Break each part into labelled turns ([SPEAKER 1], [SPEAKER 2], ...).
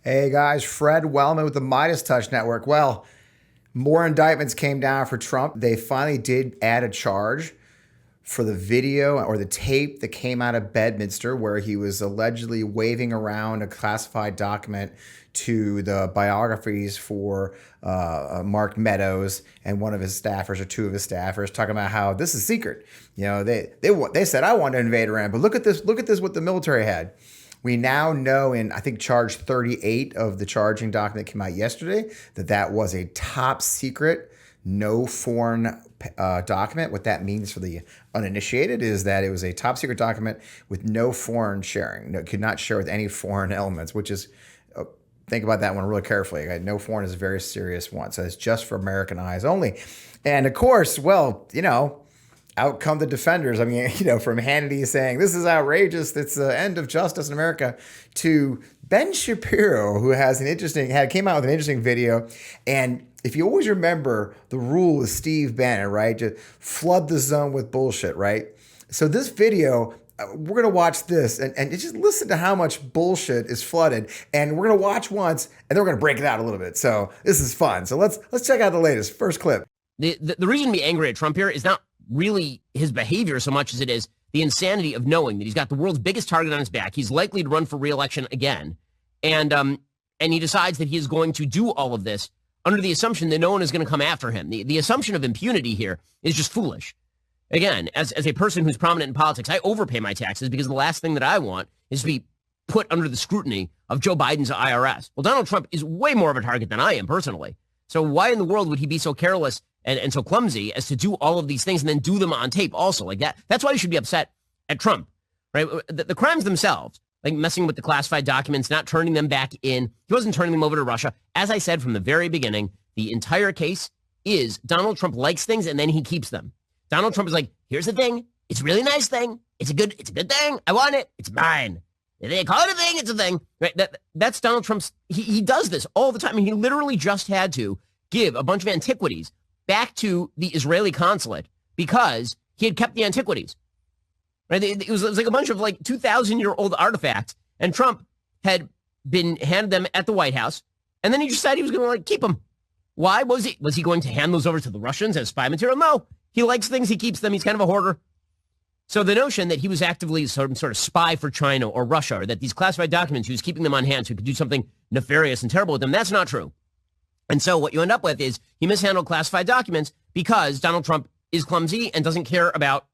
[SPEAKER 1] Hey guys, Fred Wellman with the MeidasTouch Network. Well, more indictments came down for Trump. They finally did add a charge for the video or the tape that came out of Bedminster where he was allegedly waving around a classified document to the biographies for Mark Meadows and one of his staffers or two of his staffers, talking about how this is secret. You know, they said I want to invade Iran, but look at this what the military had. We now know in, I think, charge 38 of the charging document that came out yesterday, that was a top secret, no foreign document. What that means for the uninitiated is that it was a top secret document with no foreign sharing. No, could not share with any foreign elements, which is, think about that one really carefully. No foreign is a very serious one. So it's just for American eyes only. And of course, well, out come the defenders. I mean, from Hannity saying this is outrageous, it's the end of justice in America, to Ben Shapiro, who came out with an interesting video. And if you always remember the rule with Steve Bannon, right, to flood the zone with bullshit, right? So this video, we're gonna watch this and just listen to how much bullshit is flooded. And we're gonna watch once, and then we're gonna break it out a little bit. So this is fun. So let's check out the latest first clip.
[SPEAKER 2] The reason to be angry at Trump here is not really his behavior so much as it is the insanity of knowing that he's got the world's biggest target on his back. He's likely to run for re-election again. And he decides that he is going to do all of this under the assumption that no one is going to come after him. The assumption of impunity here is just foolish. Again, as a person who's prominent in politics, I overpay my taxes because the last thing that I want is to be put under the scrutiny of Joe Biden's IRS. Well, Donald Trump is way more of a target than I am personally. So why in the world would he be so careless and so clumsy as to do all of these things and then do them on tape also like that? That's why you should be upset at Trump, right? The crimes themselves, like messing with the classified documents, not turning them back in. He wasn't turning them over to Russia. As I said from the very beginning, the entire case is Donald Trump likes things and then he keeps them. Donald Trump is like, here's the thing. It's a really nice thing. It's a good thing. I want it. It's mine. They call it a thing. It's a thing. Right? That's Donald Trump's. He does this all the time. And he literally just had to give a bunch of antiquities back to the Israeli consulate because he had kept the antiquities. Right? It was like a bunch of 2,000-year-old artifacts, and Trump had been handed them at the White House, and then he decided he was going to keep them. Why? Was he going to hand those over to the Russians as spy material? No. He likes things. He keeps them. He's kind of a hoarder. So the notion that he was actively some sort of spy for China or Russia, or that these classified documents, he was keeping them on hand so he could do something nefarious and terrible with them, that's not true. And so what you end up with is he mishandled classified documents because Donald Trump is clumsy and doesn't care about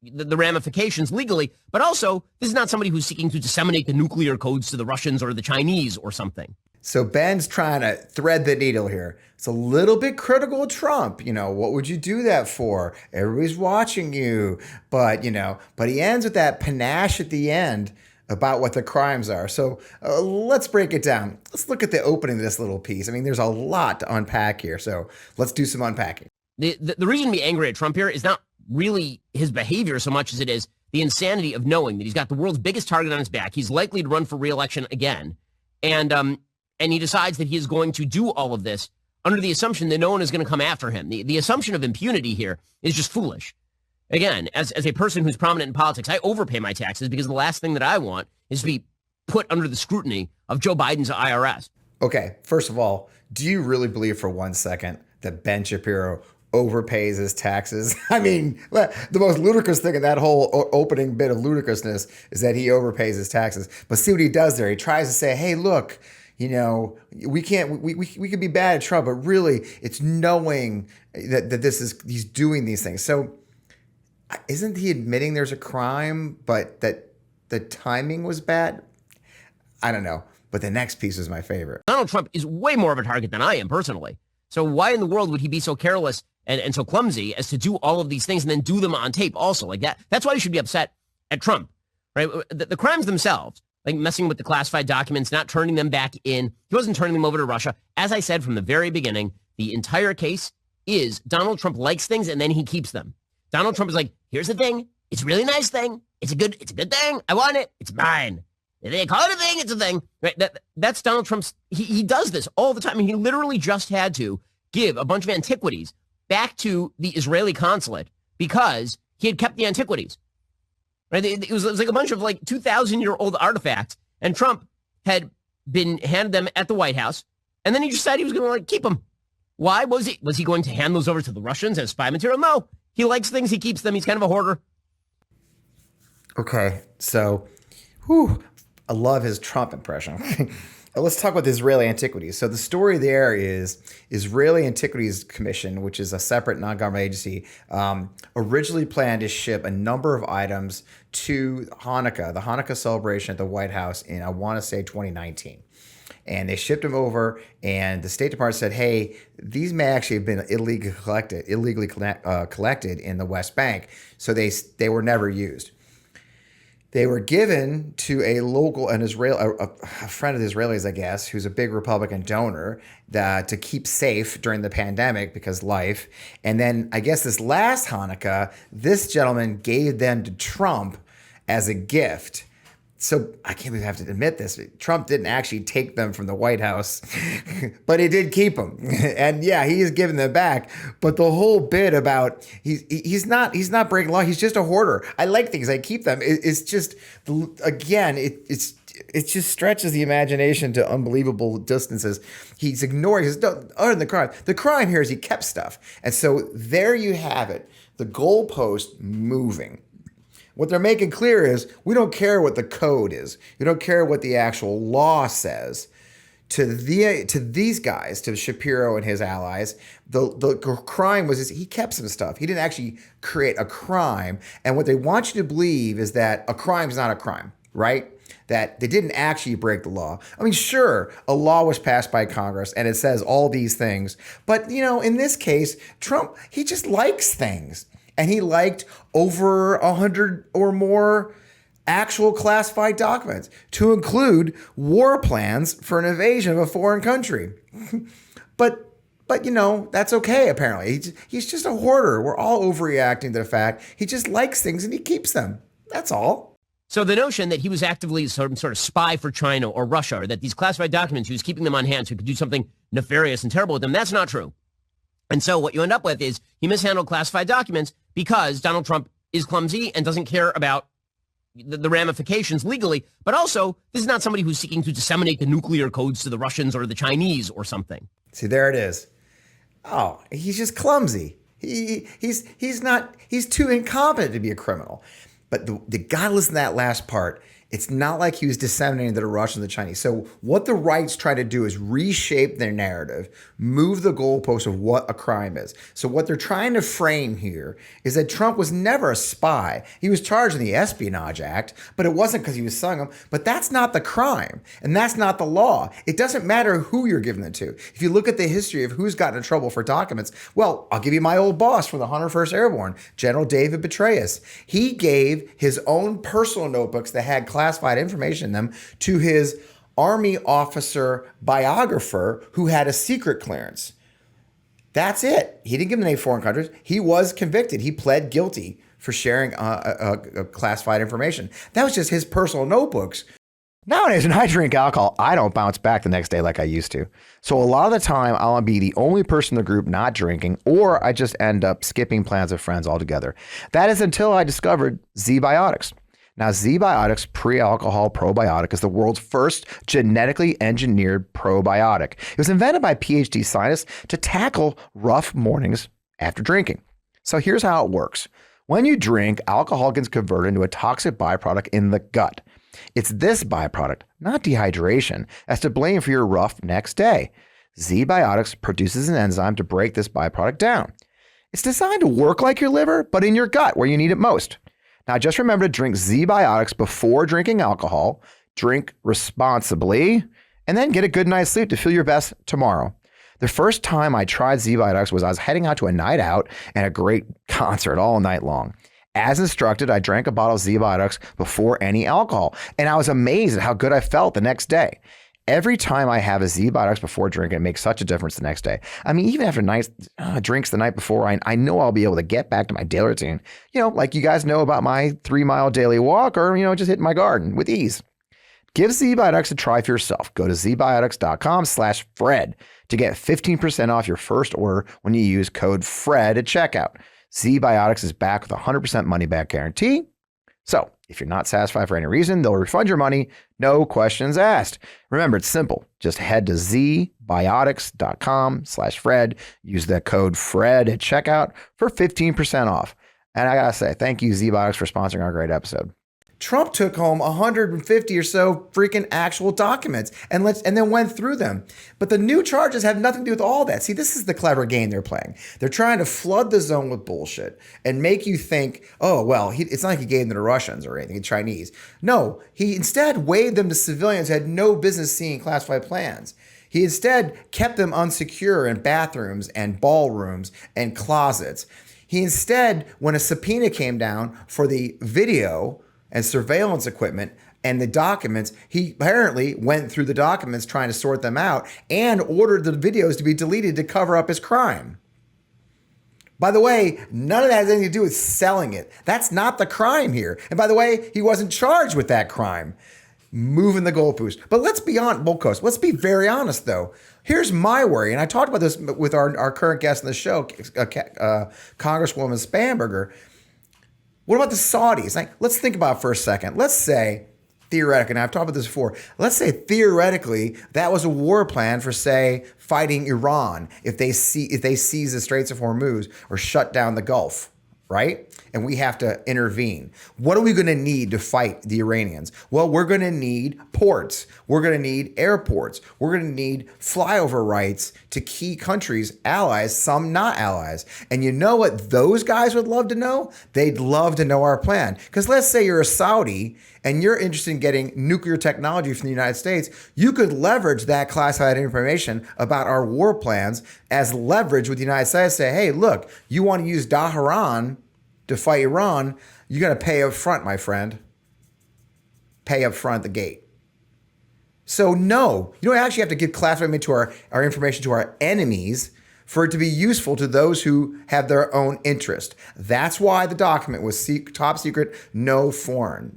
[SPEAKER 2] the ramifications legally. But also, this is not somebody who's seeking to disseminate the nuclear codes to the Russians or the Chinese or something.
[SPEAKER 1] So Ben's trying to thread the needle here. It's a little bit critical of Trump. What would you do that for? Everybody's watching you. But he ends with that panache at the end about what the crimes are. So let's break it down. Let's look at the opening of this little piece. I mean, there's a lot to unpack here. So let's do some unpacking.
[SPEAKER 2] The reason to be angry at Trump here is not really his behavior so much as it is the insanity of knowing that he's got the world's biggest target on his back. He's likely to run for re-election again. And he decides that he is going to do all of this under the assumption that no one is going to come after him. The assumption of impunity here is just foolish. Again, as a person who's prominent in politics, I overpay my taxes because the last thing that I want is to be put under the scrutiny of Joe Biden's IRS.
[SPEAKER 1] Okay, first of all, do you really believe for 1 second that Ben Shapiro overpays his taxes? I mean, the most ludicrous thing in that whole opening bit of ludicrousness is that he overpays his taxes. But see what he does there. He tries to say, hey, look, we could be bad at Trump, but really it's knowing that he's doing these things. So isn't he admitting there's a crime, but that the timing was bad? I don't know. But the next piece is my favorite.
[SPEAKER 2] Donald Trump is way more of a target than I am personally. So why in the world would he be so careless and so clumsy as to do all of these things and then do them on tape also like that? That's why you should be upset at Trump, right? The crimes themselves, like messing with the classified documents, not turning them back in. He wasn't turning them over to Russia. As I said from the very beginning, the entire case is Donald Trump likes things and then he keeps them. Donald Trump is like, here's the thing. It's a really nice thing. It's a good thing. I want it. It's mine. They call it a thing. It's a thing. Right? That's Donald Trump's. He does this all the time. I mean, he literally just had to give a bunch of antiquities back to the Israeli consulate because he had kept the antiquities. Right? It was like a bunch of 2,000-year-old artifacts, and Trump had been handed them at the White House, and then he decided he was going to keep them. Why? Was he going to hand those over to the Russians as spy material? No. He likes things. He keeps them. He's kind of a hoarder.
[SPEAKER 1] Okay, so I love his Trump impression. Let's talk about the Israeli Antiquities. So the story there is Israeli Antiquities Commission, which is a separate non-government agency, originally planned to ship a number of items to Hanukkah, the Hanukkah celebration at the White House in, I want to say, 2019. And they shipped them over, and the State Department said, hey, these may actually have been illegally collected in the West Bank, so they were never used. They were given to a local, a friend of the Israelis, I guess, who's a big Republican donor, to keep safe during the pandemic because life. And then I guess this last Hanukkah, this gentleman gave them to Trump as a gift. So I can't believe I have to admit this. Trump didn't actually take them from the White House, but he did keep them. And yeah, he is giving them back. But the whole bit about he's not breaking law. He's just a hoarder. I like things. I keep them. It's just, again, it just stretches the imagination to unbelievable distances. He's ignoring other than the crime. The crime here is he kept stuff. And so there you have it. The goalpost moving. What they're making clear is we don't care what the code is. We don't care what the actual law says. To these guys, to Shapiro and his allies, the crime was he kept some stuff. He didn't actually create a crime. And what they want you to believe is that a crime is not a crime, right? That they didn't actually break the law. I mean, sure, a law was passed by Congress and it says all these things. But, in this case, Trump, he just likes things. And he liked over 100 or more actual classified documents, to include war plans for an invasion of a foreign country. But that's okay, apparently. He's just a hoarder. We're all overreacting to the fact he just likes things and he keeps them. That's all.
[SPEAKER 2] So the notion that he was actively some sort of spy for China or Russia, or that these classified documents, he was keeping them on hand so he could do something nefarious and terrible with them, that's not true. And so what you end up with is he mishandled classified documents because Donald Trump is clumsy and doesn't care about the ramifications legally. But also, this is not somebody who's seeking to disseminate the nuclear codes to the Russians or the Chinese or something.
[SPEAKER 1] See, there it is. Oh, he's just clumsy. He's too incompetent to be a criminal. But the gotta listen to that last part. It's not like he was disseminating to the Russians and the Chinese. So what the rights try to do is reshape their narrative, move the goalpost of what a crime is. So what they're trying to frame here is that Trump was never a spy. He was charged in the Espionage Act, but it wasn't because he was selling them. But that's not the crime, and that's not the law. It doesn't matter who you're giving it to. If you look at the history of who's gotten in trouble for documents, well, I'll give you my old boss from the 101st Airborne, General David Petraeus. He gave his own personal notebooks that had classified information in them to his Army officer biographer who had a secret clearance. That's it. He didn't give them any foreign countries. He was convicted. He pled guilty for sharing classified information. That was just his personal notebooks. Nowadays, when I drink alcohol, I don't bounce back the next day like I used to. So a lot of the time, I'll be the only person in the group not drinking, or I just end up skipping plans with friends altogether. That is until I discovered Z-Biotics. Now, Z-Biotics Pre-Alcohol Probiotic is the world's first genetically engineered probiotic. It was invented by PhD scientists to tackle rough mornings after drinking. So here's how it works. When you drink, alcohol gets converted into a toxic byproduct in the gut. It's this byproduct, not dehydration, that's to blame for your rough next day. Z-Biotics produces an enzyme to break this byproduct down. It's designed to work like your liver, but in your gut where you need it most. Now, just remember to drink Z-Biotics before drinking alcohol, drink responsibly, and then get a good night's sleep to feel your best tomorrow. The first time I tried Z-Biotics was I was heading out to a night out and a great concert all night long. As instructed, I drank a bottle of Z-Biotics before any alcohol, and I was amazed at how good I felt the next day. Every time I have a Z-Biotics before drinking, it makes such a difference the next day. I mean, even after nice drinks the night before, I know I'll be able to get back to my daily routine. Like you guys know about my 3-mile daily walk, or, just hitting my garden with ease. Give Z-Biotics a try for yourself. Go to zbiotics.com/Fred to get 15% off your first order when you use code FRED at checkout. Z-Biotics is back with a 100% money back guarantee. So If you're not satisfied for any reason, they'll refund your money, no questions asked. Remember, it's simple. Just head to zbiotics.com/Fred. Use the code FRED at checkout for 15% off. And I gotta say, thank you, ZBiotics, for sponsoring our great episode. Trump took home 150 or so freaking actual documents and then went through them. But the new charges have nothing to do with all that. See, this is the clever game they're playing. They're trying to flood the zone with bullshit and make you think, oh, well, it's not like he gave them to the Russians or anything, the Chinese. No, he instead waved them to civilians who had no business seeing classified plans. He instead kept them unsecure in bathrooms and ballrooms and closets. He instead, when a subpoena came down for the video and surveillance equipment and the documents, he apparently went through the documents trying to sort them out and ordered the videos to be deleted to cover up his crime. By the way, none of that has anything to do with selling it. That's not the crime here. And by the way, he wasn't charged with that crime. Moving the goalpost. But let's be let's be very honest though. Here's my worry, and I talked about this with our current guest on the show, Congresswoman Spanberger. What about the Saudis? Like, let's think about it for a second. Let's say, theoretically, and I've talked about this before, let's say theoretically that was a war plan for, say, fighting Iran if they seize the Straits of Hormuz or shut down the Gulf, right? And we have to intervene. What are we going to need to fight the Iranians? Well, we're going to need ports. We're going to need airports. We're going to need flyover rights to key countries, allies, some not allies. And you know what those guys would love to know? They'd love to know our plan. Because let's say you're a Saudi and you're interested in getting nuclear technology from the United States, you could leverage that classified information about our war plans as leverage with the United States. Say, hey, look, you want to use Tehran to fight Iran, you got to pay up front, my friend. Pay up front at the gate. So no, you don't actually have to give classified our information to our enemies for it to be useful to those who have their own interest. That's why the document was top secret, no foreign.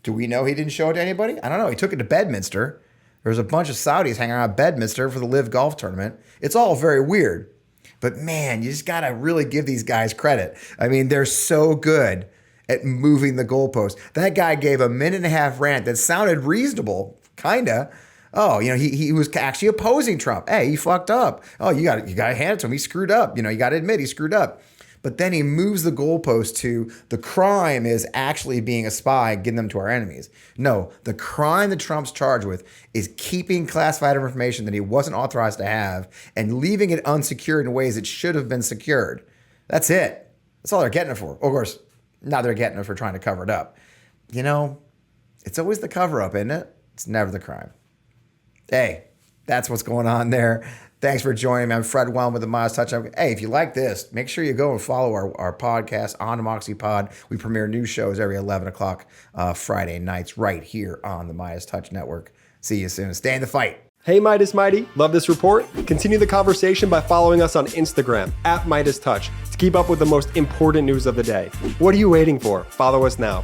[SPEAKER 1] Do we know he didn't show it to anybody? I don't know. He took it to Bedminster. There was a bunch of Saudis hanging out at Bedminster for the Live Golf Tournament. It's all very weird. But man, you just got to really give these guys credit. I mean, they're so good at moving the goalpost. That guy gave a 1.5-minute rant that sounded reasonable, kind of. Oh, he was actually opposing Trump. Hey, he fucked up. Oh, you got to hand it to him. He screwed up. You got to admit he screwed up. But then he moves the goalpost to the crime is actually being a spy, getting them to our enemies. No, the crime that Trump's charged with is keeping classified information that he wasn't authorized to have and leaving it unsecured in ways it should have been secured. That's it. That's all they're getting it for. Of course, now they're getting it for trying to cover it up. It's always the cover up, isn't it? It's never the crime. Hey, that's what's going on there. Thanks for joining me. I'm Fred Wellman with the MeidasTouch. Hey, if you like this, make sure you go and follow our podcast, On Moxie Pod. We premiere new shows every 11 o'clock Friday nights right here on the MeidasTouch Network. See you soon. Stay in the fight.
[SPEAKER 3] Hey, Meidas Mighty. Love this report? Continue the conversation by following us on Instagram @MeidasTouch to keep up with the most important news of the day. What are you waiting for? Follow us now.